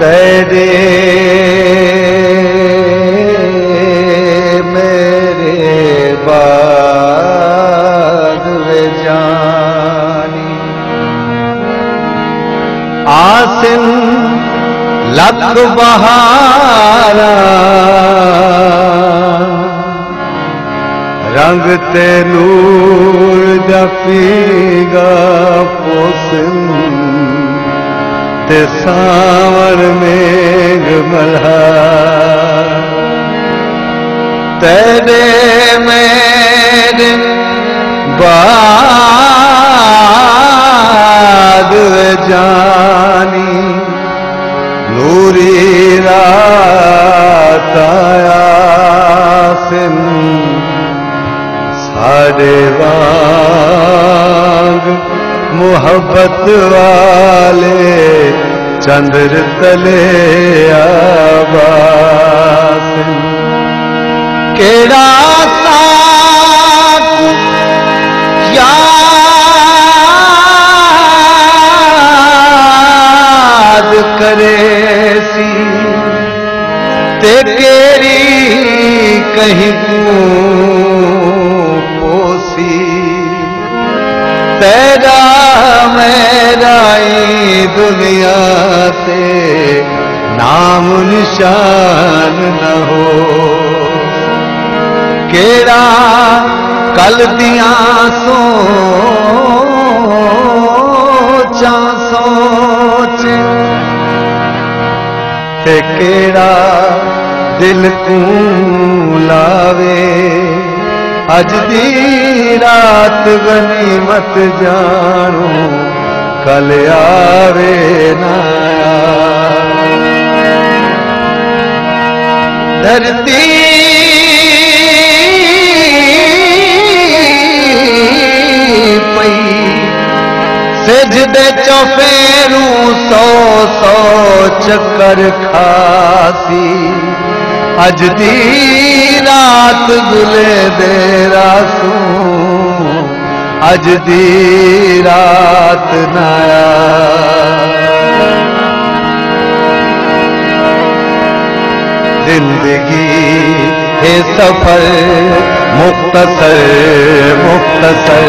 तेरे मेरे बाद वे जानी आसिम लख बहारा रंग ते नूर जपीगा पोसिन ते सावर मेघ मल्हार तेरे मेरे बाद जानी नूरी रात आसिम साढ़े वांग मोहब्बत वाले चंद्र तले आबास केड़ा साथ याद करे सी ते केरी कहीं पोसी तेरा मेरा दुनिया से नाम निशान न हो केड़ा कल दिया सोचा सोच ते केड़ा दिल को लावे अज दी रात गनीमत जानो कल आवे ना धरती पई सिजदे चौफेरू सौ सौ चक्कर खासी अज दी रात गुले दे रासू अज दी रात नाया जिंदगी है सफर मुख्तसर मुख्तसर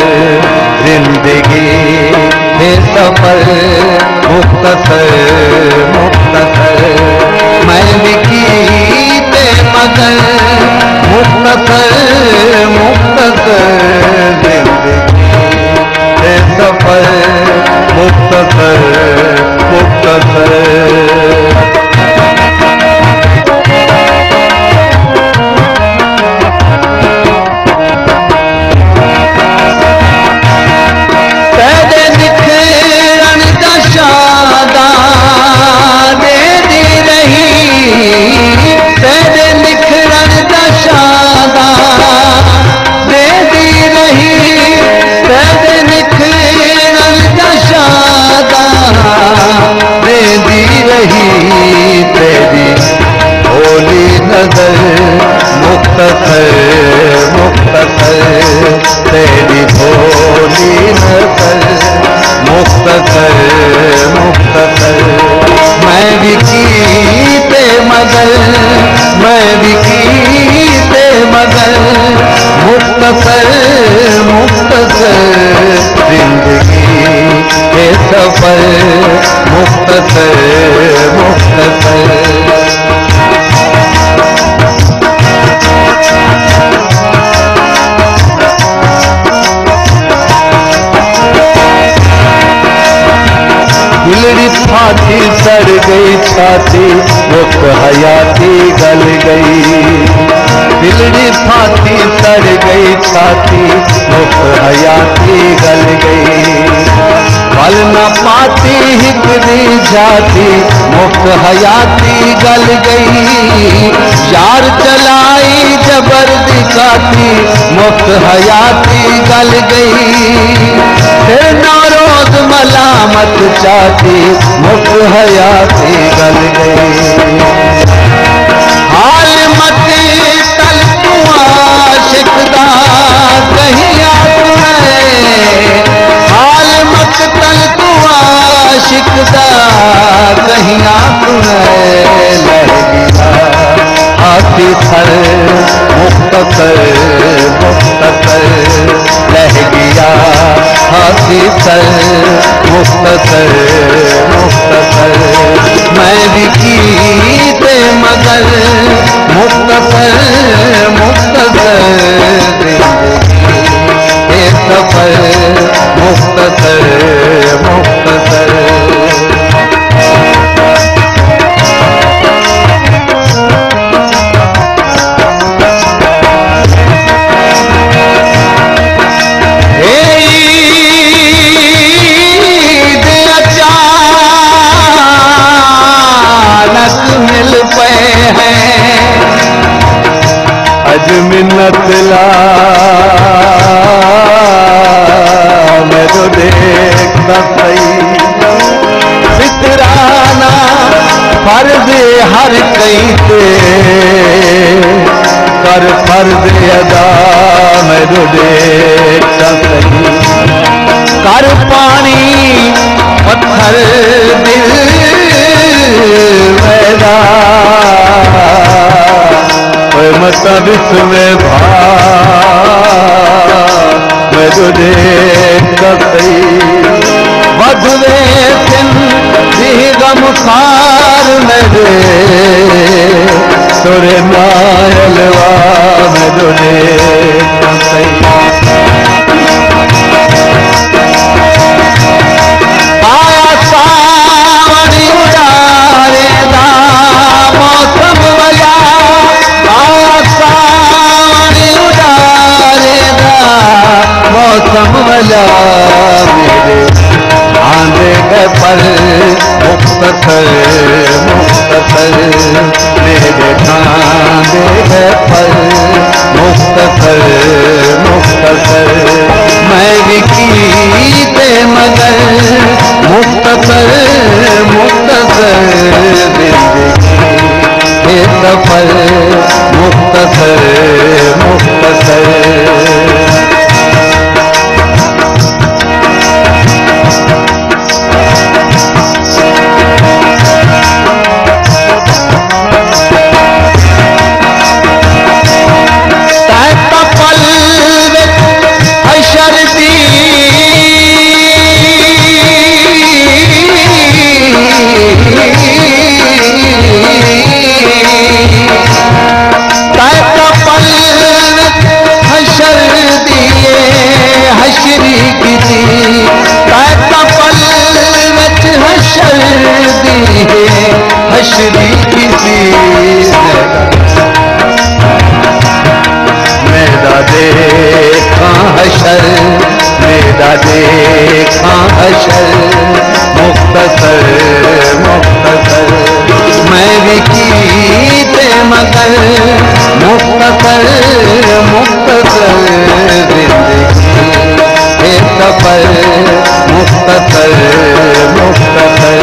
जिंदगी है सफर मुख्तसर मुख्तसर मैं लिखी ते मगर मुख्तसर मुख्तसर जिंदगी है सफर मुख्तसर मुख्तसर मुख्तसर मुख्तसर तेरी भोली नजर मुख्तसर मुख्तसर मैं भी कीते मगर मैं भी कीते मगर मुख्तसर मुख्तसर जिंदगी के सफर मुख्तसर मुख्तसर दिलड़ी फाटी सड़ गई छाती रुख हयाती गल गई दिलड़ी फाटी सड़ गई छाती रुख हयाती गल गई फल न पाती हिकरी जाती मुख हयाती गल गई यार चलाई जबर दिखाती मुख हयाती गल गई फिर नारोज मलामत चाहती मुख हयाती गल गई हाल मत तल तू आशिकदा कहीं हाल मत तल तू आशिकदा कहीं सर मुख्तसर मुख्तसर मैं भी कीते मगर मुख्तसर मुख्तसर जिंदगी एक सफर मुख्तसर मुख्तसर मिन्नत ला मैं तो देखता सही फितराना फर्ज हर कहीं से कर फर्ज अदा मैं तो देखता सही कर पानी पत्थर दिल मैदा मत विश्व मैं तो देखता सही बधवे सिंधी गमखार मेरे तोरे नायलवा मैं तो देखता सही आया सावनी उड़ारे दा मौसम वया मौसम वाला मेरे आंधे गए पर मुख्तसर मुख्तसर मेरे आंधे गए पर मुख्तसर मुख्तसर मैं भी कीते मगर मुख्तसर मुख्तसर जिंदगी सफर मुख्तसर मुख्तसर हशरी किसी मेरा देखा हशर मेरा देखा हशर मुख्तसर मुख्तसर मैं भी कीते मगर मुख्तसर मुख्तसर जिंदगी एक सफर मुख्तसर मुख्तसर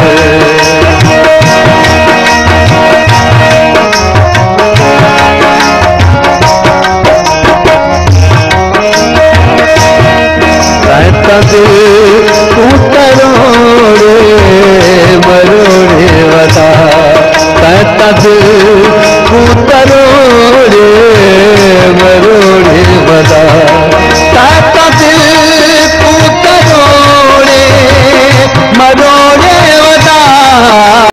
तू तरोड़े मरोड़े वाला तू तरोड़े